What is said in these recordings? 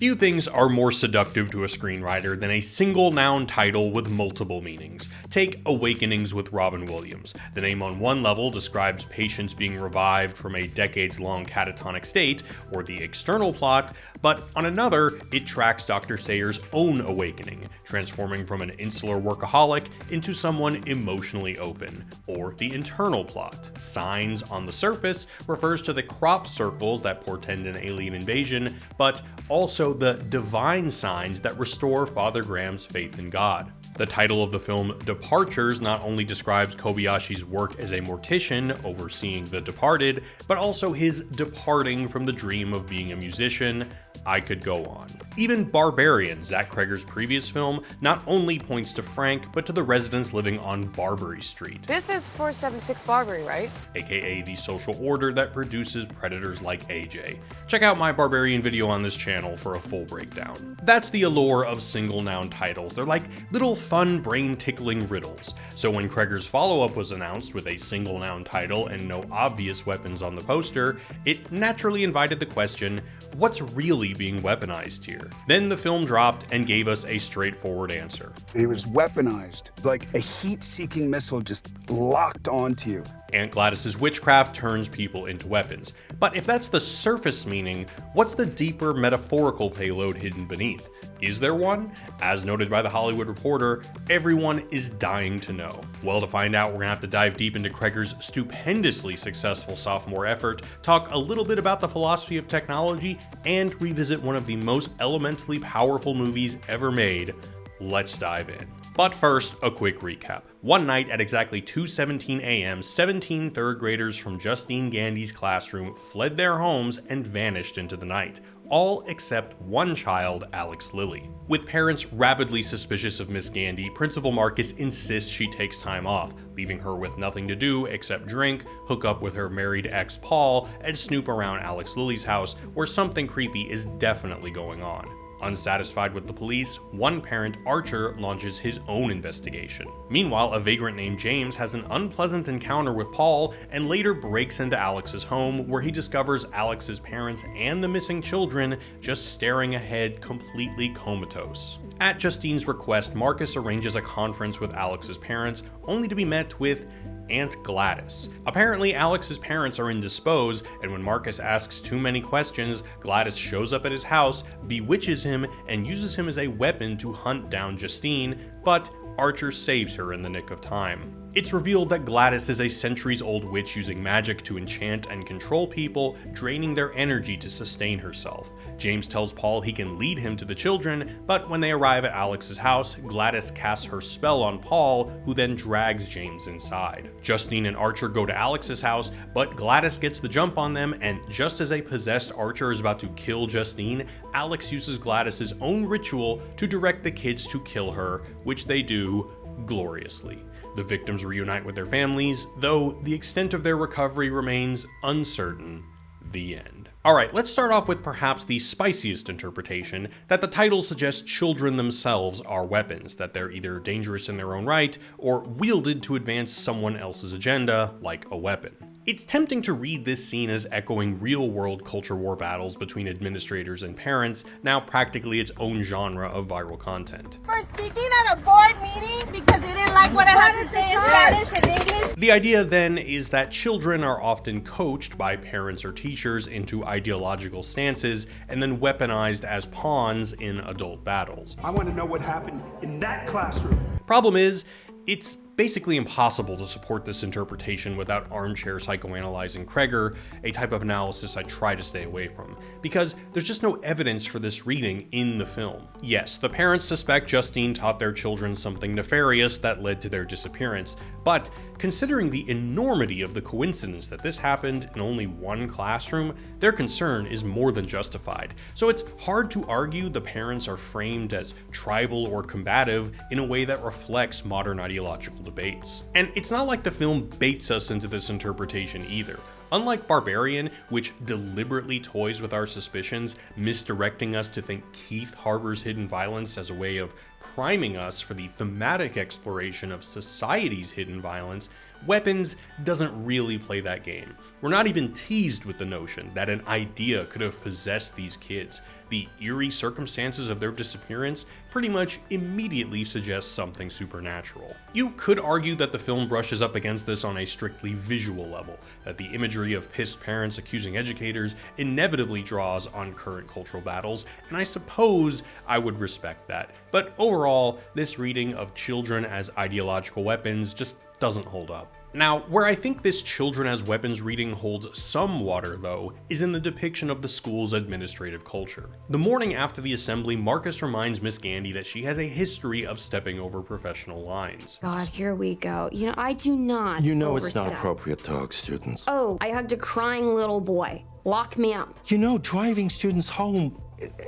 Few things are more seductive to a screenwriter than a single noun title with multiple meanings. Take Awakenings with Robin Williams. The name on one level describes patients being revived from a decades-long catatonic state, or the external plot, but on another, it tracks Dr. Sayer's own awakening, transforming from an insular workaholic into someone emotionally open, or the internal plot. Signs on the surface refers to the crop circles that portend an alien invasion, but also the divine signs that restore Father Graham's faith in God. The title of the film, Departures, not only describes Kobayashi's work as a mortician overseeing the departed, but also his departing from the dream of being a musician. I could go on. Even Barbarian, Zach Cregger's previous film, not only points to Frank, but to the residents living on Barbary Street. This is 476 Barbary, right? AKA the social order that produces predators like AJ. Check out my Barbarian video on this channel for a full breakdown. That's the allure of single noun titles. They're like little fun brain-tickling riddles. So when Cregger's follow-up was announced with a single noun title and no obvious weapons on the poster, it naturally invited the question, what's really being weaponized here? Then the film dropped and gave us a straightforward answer. It was weaponized, like a heat-seeking missile just locked onto you. Aunt Gladys's witchcraft turns people into weapons. But if that's the surface meaning, what's the deeper metaphorical payload hidden beneath? Is there one? As noted by The Hollywood Reporter, everyone is dying to know. Well, to find out, we're gonna have to dive deep into Cregger's stupendously successful sophomore effort, talk a little bit about the philosophy of technology, and revisit one of the most elementally powerful movies ever made. Let's dive in. But first, a quick recap. One night at exactly 2:17 a.m., 17 third graders from Justine Gandy's classroom fled their homes and vanished into the night. All except one child, Alex Lilly. With parents rapidly suspicious of Miss Gandy, Principal Marcus insists she takes time off, leaving her with nothing to do except drink, hook up with her married ex Paul, and snoop around Alex Lilly's house, where something creepy is definitely going on. Unsatisfied with the police, one parent, Archer, launches his own investigation. Meanwhile, a vagrant named James has an unpleasant encounter with Paul and later breaks into Alex's home, where he discovers Alex's parents and the missing children just staring ahead, completely comatose. At Justine's request, Marcus arranges a conference with Alex's parents, only to be met with Aunt Gladys. Apparently, Alex's parents are indisposed, and when Marcus asks too many questions, Gladys shows up at his house, bewitches him, and uses him as a weapon to hunt down Justine, but Archer saves her in the nick of time. It's revealed that Gladys is a centuries-old witch using magic to enchant and control people, draining their energy to sustain herself. James tells Paul he can lead him to the children, but when they arrive at Alex's house, Gladys casts her spell on Paul, who then drags James inside. Justine and Archer go to Alex's house, but Gladys gets the jump on them, and just as a possessed Archer is about to kill Justine, Alex uses Gladys's own ritual to direct the kids to kill her, which they do gloriously. The victims reunite with their families, though the extent of their recovery remains uncertain. The end. Alright, let's start off with perhaps the spiciest interpretation, that the title suggests children themselves are weapons, that they're either dangerous in their own right, or wielded to advance someone else's agenda, like a weapon. It's tempting to read this scene as echoing real-world culture war battles between administrators and parents, now practically its own genre of viral content. For speaking at a board meeting because they didn't like what I had to say in Spanish and English. The idea then is that children are often coached by parents or teachers into ideological stances and then weaponized as pawns in adult battles. I want to know what happened in that classroom. Problem is, it's basically impossible to support this interpretation without armchair psychoanalyzing Cregger, a type of analysis I try to stay away from, because there's just no evidence for this reading in the film. Yes, the parents suspect Justine taught their children something nefarious that led to their disappearance, but considering the enormity of the coincidence that this happened in only one classroom, their concern is more than justified. So it's hard to argue the parents are framed as tribal or combative in a way that reflects modern ideological debates. And it's not like the film baits us into this interpretation either. Unlike Barbarian, which deliberately toys with our suspicions, misdirecting us to think Keith harbors hidden violence as a way of priming us for the thematic exploration of society's hidden violence, Weapons doesn't really play that game. We're not even teased with the notion that an idea could have possessed these kids. The eerie circumstances of their disappearance pretty much immediately suggest something supernatural. You could argue that the film brushes up against this on a strictly visual level, that the imagery of pissed parents accusing educators inevitably draws on current cultural battles, and I suppose I would respect that. But overall, this reading of children as ideological weapons just doesn't hold up. Now, where I think this children as weapons reading holds some water, though, is in the depiction of the school's administrative culture. The morning after the assembly, Marcus reminds Miss Gandy that she has a history of stepping over professional lines. God, here we go. I do not It's not overstep. appropriate to hug students. Oh, I hugged a crying little boy. Lock me up. Driving students home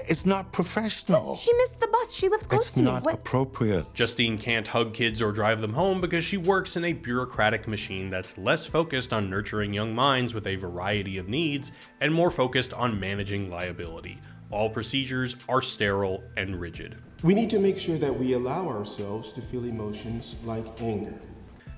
is not professional. She missed the bus. She lived close It's to me. not What? appropriate. Justine can't hug kids or drive them home because she works in a bureaucratic machine that's less focused on nurturing young minds with a variety of needs and more focused on managing liability. All procedures are sterile and rigid. We need to make sure that we allow ourselves to feel emotions like anger.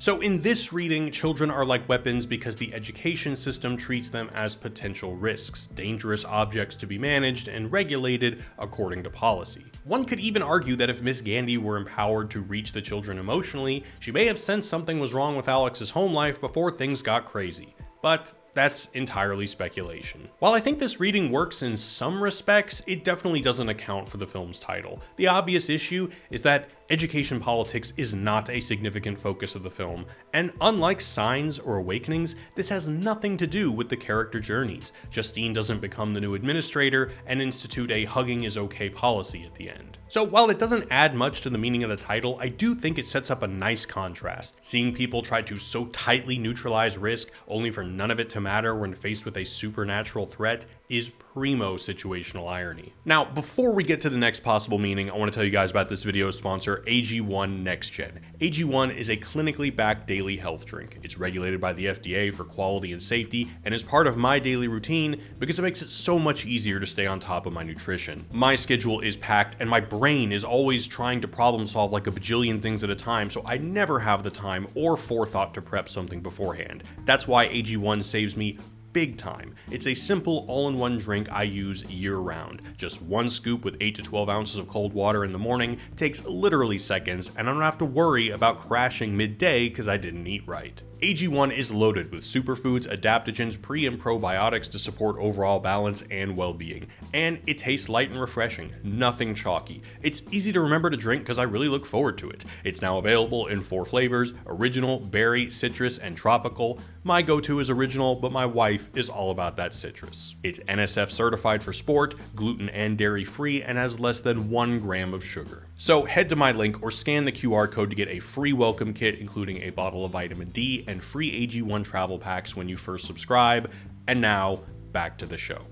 So in this reading, children are like weapons because the education system treats them as potential risks, dangerous objects to be managed and regulated according to policy. One could even argue that if Miss Gandy were empowered to reach the children emotionally, she may have sensed something was wrong with Alex's home life before things got crazy. But that's entirely speculation. While I think this reading works in some respects, it definitely doesn't account for the film's title. The obvious issue is that education politics is not a significant focus of the film, and unlike Signs or Awakenings, this has nothing to do with the character journeys. Justine doesn't become the new administrator and institute a hugging is okay policy at the end. So while it doesn't add much to the meaning of the title, I do think it sets up a nice contrast. Seeing people try to so tightly neutralize risk only for none of it to matter when faced with a supernatural threat is primo situational irony. Now, before we get to the next possible meaning, I want to tell you guys about this video's sponsor, AG1 Next Gen. AG1 is a clinically backed daily health drink. It's regulated by the FDA for quality and safety and is part of my daily routine because it makes it so much easier to stay on top of my nutrition. My schedule is packed and my brain is always trying to problem solve like a bajillion things at a time, so I never have the time or forethought to prep something beforehand. That's why AG1 saves me big time. It's a simple all-in-one drink I use year-round. Just one scoop with 8 to 12 ounces of cold water in the morning takes literally seconds, and I don't have to worry about crashing midday because I didn't eat right. AG1 is loaded with superfoods, adaptogens, pre and probiotics to support overall balance and well-being. And it tastes light and refreshing, nothing chalky. It's easy to remember to drink because I really look forward to it. It's now available in 4 flavors: original, berry, citrus, and tropical. My go-to is original, but my wife is all about that citrus. It's NSF certified for sport, gluten and dairy free, and has less than 1 gram of sugar. So head to my link or scan the QR code to get a free welcome kit, including a bottle of vitamin D and free AG1 travel packs when you first subscribe. And now, back to the show.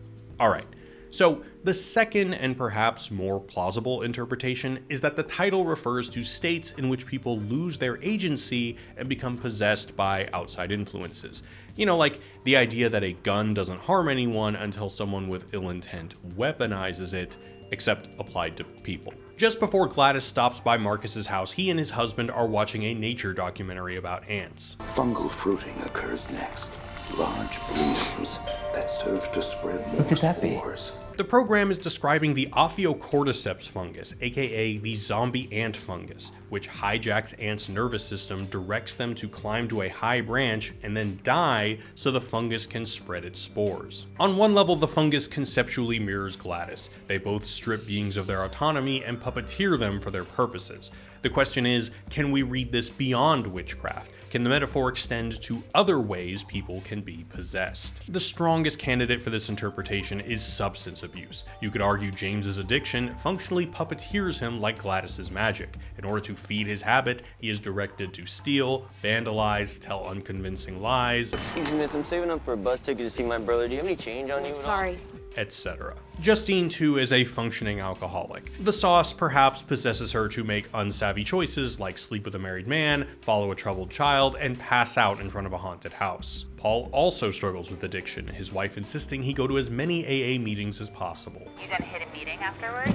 Alright, so the second and perhaps more plausible interpretation is that the title refers to states in which people lose their agency and become possessed by outside influences. Like the idea that a gun doesn't harm anyone until someone with ill intent weaponizes it, except applied to people. Just before Gladys stops by Marcus's house, he and his husband are watching a nature documentary about ants. Fungal fruiting occurs next. Large blooms that serve to spread more spores. The program is describing the Ophiocordyceps fungus, aka the zombie ant fungus, which hijacks ants' nervous system, directs them to climb to a high branch, and then die so the fungus can spread its spores. On one level, the fungus conceptually mirrors Gladys. They both strip beings of their autonomy and puppeteer them for their purposes. The question is, can we read this beyond witchcraft? Can the metaphor extend to other ways people can be possessed? The strongest candidate for this interpretation is substance abuse. You could argue James's addiction functionally puppeteers him like Gladys's magic. In order to feed his habit, he is directed to steal, vandalize, tell unconvincing lies, Excuse me, miss, I'm saving up for a bus ticket to see my brother. Do you have any change on you at all? Sorry. etc. Justine, too, is a functioning alcoholic. The sauce perhaps possesses her to make unsavvy choices like sleep with a married man, follow a troubled child, and pass out in front of a haunted house. Paul also struggles with addiction, his wife insisting he go to as many AA meetings as possible. You gonna hit a meeting afterwards?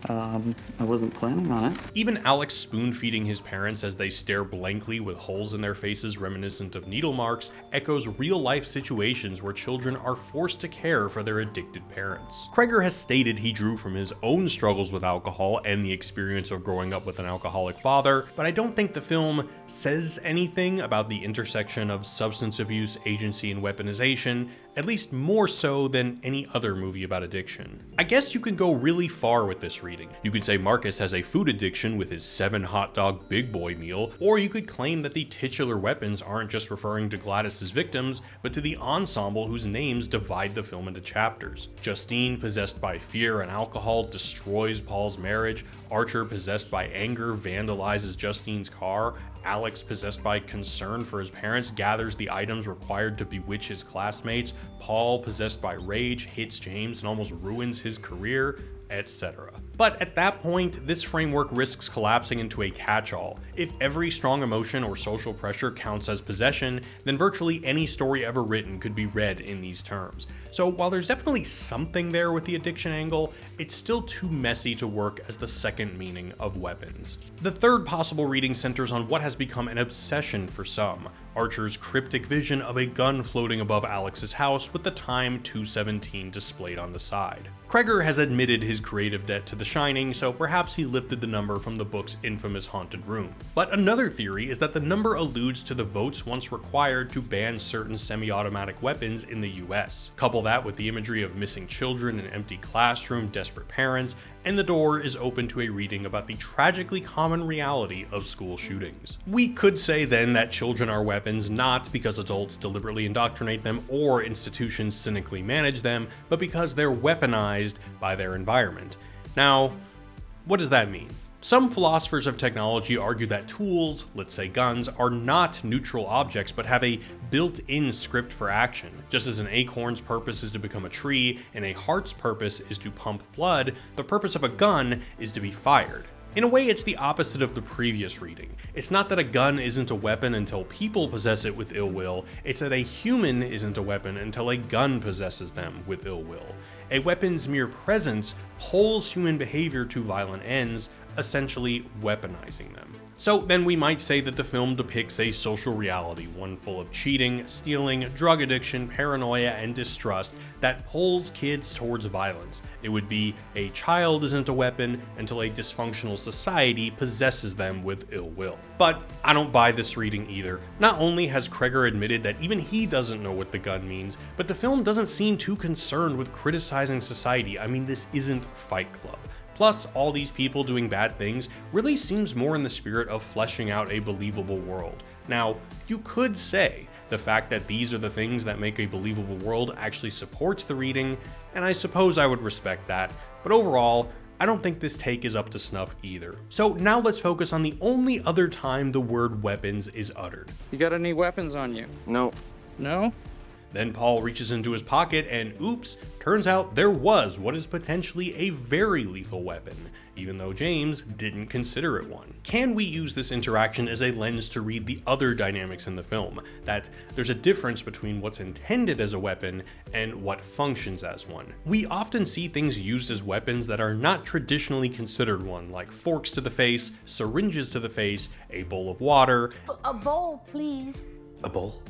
I wasn't planning on it. Even Alex spoon-feeding his parents as they stare blankly with holes in their faces reminiscent of needle marks echoes real-life situations where children are forced to care for their addicted parents. Kreger has stated he drew from his own struggles with alcohol and the experience of growing up with an alcoholic father, but I don't think the film says anything about the intersection of substance abuse, agency, and weaponization, at least more so than any other movie about addiction. I guess you can go really far with this reading. You could say Marcus has a food addiction with his 7 hot dog big boy meal, or you could claim that the titular weapons aren't just referring to Gladys's victims, but to the ensemble whose names divide the film into chapters. Justine, possessed by fear and alcohol, destroys Paul's marriage. Archer, possessed by anger, vandalizes Justine's car. Alex, possessed by concern for his parents, gathers the items required to bewitch his classmates. Paul, possessed by rage, hits James and almost ruins his career, etc. But at that point, this framework risks collapsing into a catch-all. If every strong emotion or social pressure counts as possession, then virtually any story ever written could be read in these terms. So while there's definitely something there with the addiction angle, it's still too messy to work as the second meaning of weapons. The third possible reading centers on what has become an obsession for some: Archer's cryptic vision of a gun floating above Alex's house with the time 2:17 displayed on the side. Kreger has admitted his creative debt to The Shining, so perhaps he lifted the number from the book's infamous haunted room. But another theory is that the number alludes to the votes once required to ban certain semi-automatic weapons in the US. Couple that with the imagery of missing children, an empty classroom, desperate parents, and the door is open to a reading about the tragically common reality of school shootings. We could say then that children are weapons not because adults deliberately indoctrinate them or institutions cynically manage them, but because they're weaponized by their environment. Now, what does that mean? Some philosophers of technology argue that tools, let's say guns, are not neutral objects but have a built-in script for action. Just as an acorn's purpose is to become a tree and a heart's purpose is to pump blood, the purpose of a gun is to be fired. In a way, it's the opposite of the previous reading. It's not that a gun isn't a weapon until people possess it with ill will, it's that a human isn't a weapon until a gun possesses them with ill will. A weapon's mere presence pulls human behavior to violent ends, essentially weaponizing them. So then we might say that the film depicts a social reality, one full of cheating, stealing, drug addiction, paranoia, and distrust that pulls kids towards violence. It would be a child isn't a weapon until a dysfunctional society possesses them with ill will. But I don't buy this reading either. Not only has Kreger admitted that even he doesn't know what the gun means, but the film doesn't seem too concerned with criticizing society. I mean, this isn't Fight Club. Plus, all these people doing bad things really seems more in the spirit of fleshing out a believable world. Now, you could say the fact that these are the things that make a believable world actually supports the reading, and I suppose I would respect that, but overall, I don't think this take is up to snuff either. So now let's focus on the only other time the word weapons is uttered. You got any weapons on you? No. No? Then Paul reaches into his pocket and oops, turns out there was what is potentially a very lethal weapon, even though James didn't consider it one. Can we use this interaction as a lens to read the other dynamics in the film? That there's a difference between what's intended as a weapon and what functions as one. We often see things used as weapons that are not traditionally considered one, like forks to the face, syringes to the face, a bowl of water. A bowl, please. A bowl?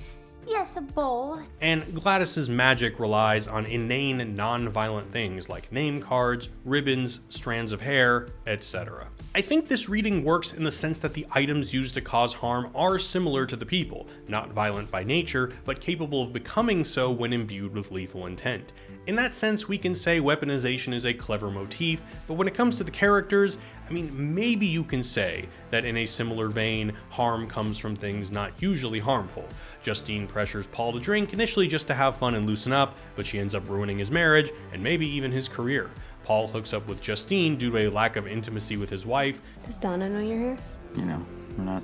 Yes, a bowl. And Gladys's magic relies on inane, non-violent things like name cards, ribbons, strands of hair, etc. I think this reading works in the sense that the items used to cause harm are similar to the people, not violent by nature, but capable of becoming so when imbued with lethal intent. In that sense, we can say weaponization is a clever motif, but when it comes to the characters, I mean, maybe you can say that in a similar vein, harm comes from things not usually harmful. Justine pressures Paul to drink, initially just to have fun and loosen up, but she ends up ruining his marriage, and maybe even his career. Paul hooks up with Justine due to a lack of intimacy with his wife. Does Donna know you're here? You know, we're not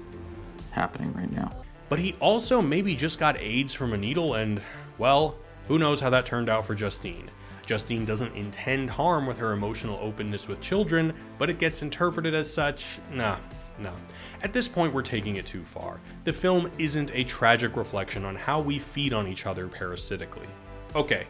happening right now. But he also maybe just got AIDS from a needle and, well, who knows how that turned out for Justine. Justine doesn't intend harm with her emotional openness with children, but it gets interpreted as such. No. At this point, we're taking it too far. The film isn't a tragic reflection on how we feed on each other parasitically. Okay,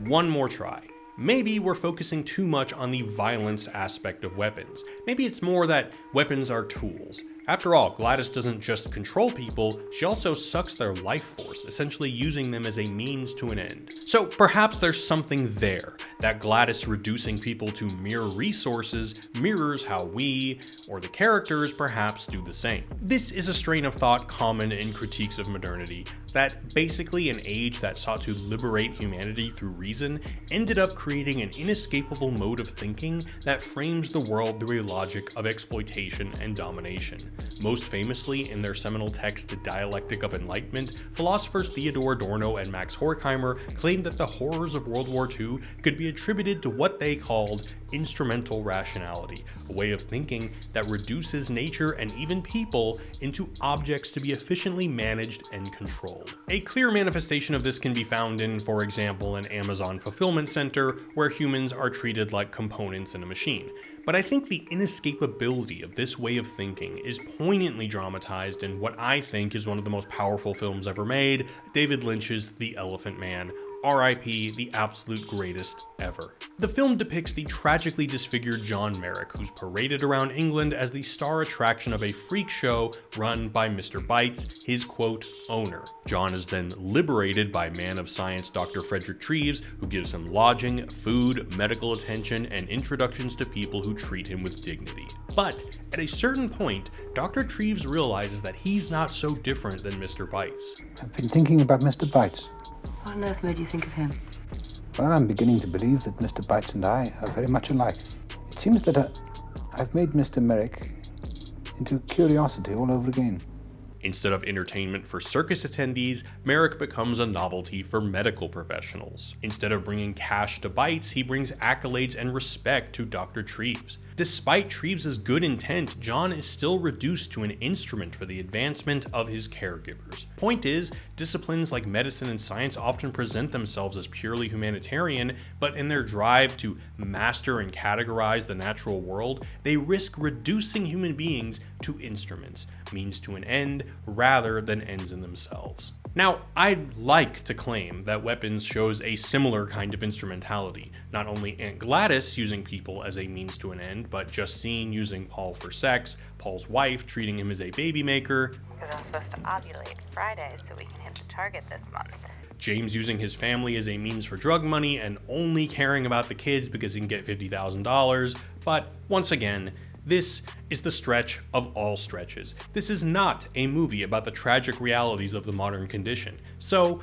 one more try. maybe we're focusing too much on the violence aspect of weapons. Maybe it's more that weapons are tools. After all, Gladys doesn't just control people, she also sucks their life force, essentially using them as a means to an end. So perhaps there's something there, that Gladys reducing people to mere resources mirrors how we, or the characters, perhaps do the same. This is a strain of thought common in critiques of modernity, that basically an age that sought to liberate humanity through reason ended up creating an inescapable mode of thinking that frames the world through a logic of exploitation and domination. Most famously, in their seminal text The Dialectic of Enlightenment, philosophers Theodor Adorno and Max Horkheimer claimed that the horrors of World War II could be attributed to what they called instrumental rationality, a way of thinking that reduces nature and even people into objects to be efficiently managed and controlled. A clear manifestation of this can be found in, for example, an Amazon fulfillment center where humans are treated like components in a machine. But I think the inescapability of this way of thinking is poignantly dramatized in what I think is one of the most powerful films ever made, David Lynch's The Elephant Man, R.I.P. the absolute greatest ever. The film depicts the tragically disfigured John Merrick, who's paraded around England as the star attraction of a freak show run by Mr. Bites, his quote, owner. John is then liberated by man of science Dr. Frederick Treves, who gives him lodging, food, medical attention, and introductions to people who treat him with dignity. But at a certain point, Dr. Treves realizes that he's not so different than Mr. Bites. I've been thinking about Mr. Bites. What on earth made you think of him? Well, I'm beginning to believe that Mr. Bites and I are very much alike. It seems that I've made Mr. Merrick into a curiosity all over again. Instead of entertainment for circus attendees, Merrick becomes a novelty for medical professionals. Instead of bringing cash to Bites, he brings accolades and respect to Dr. Treves. Despite Treves' good intent, John is still reduced to an instrument for the advancement of his caregivers. Point is, disciplines like medicine and science often present themselves as purely humanitarian, but in their drive to master and categorize the natural world, they risk reducing human beings to instruments, means to an end, rather than ends in themselves. Now, I'd like to claim that Weapons shows a similar kind of instrumentality, not only Aunt Gladys using people as a means to an end, but Justine using Paul for sex, Paul's wife treating him as a baby maker, Because I'm supposed to ovulate Friday so we can hit the target this month. James using his family as a means for drug money and only caring about the kids because he can get $50,000, but once again, this is the stretch of all stretches. This is not a movie about the tragic realities of the modern condition. So,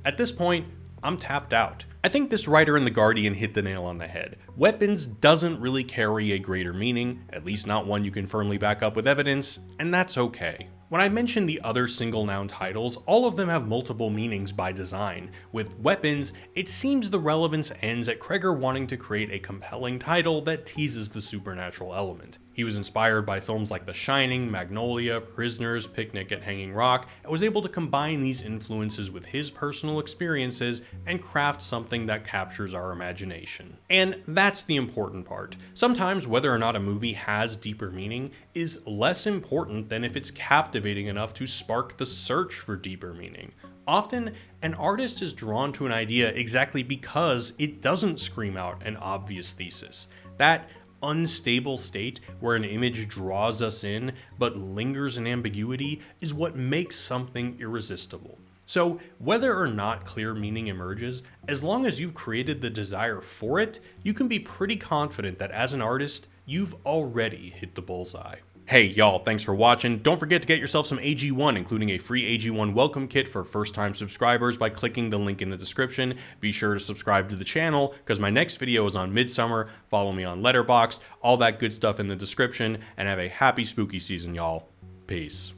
at this point, I'm tapped out. I think this writer in The Guardian hit the nail on the head. Weapons doesn't really carry a greater meaning, at least not one you can firmly back up with evidence, and that's okay. When I mention the other single noun titles, all of them have multiple meanings by design. With Weapons, it seems the relevance ends at Kreger wanting to create a compelling title that teases the supernatural element. He was inspired by films like The Shining, Magnolia, Prisoners, Picnic at Hanging Rock, and was able to combine these influences with his personal experiences and craft something that captures our imagination. And that's the important part. Sometimes whether or not a movie has deeper meaning is less important than if it's captivating enough to spark the search for deeper meaning. Often, an artist is drawn to an idea exactly because it doesn't scream out an obvious thesis. That unstable state where an image draws us in but lingers in ambiguity is what makes something irresistible. So whether or not clear meaning emerges, as long as you've created the desire for it, you can be pretty confident that as an artist, you've already hit the bullseye. Hey y'all, thanks for watching. Don't forget to get yourself some AG1, including a free AG1 welcome kit for first-time subscribers by clicking the link in the description. Be sure to subscribe to the channel, because my next video is on Midsummer. Follow me on Letterboxd, all that good stuff in the description, and have a happy spooky season, y'all. Peace.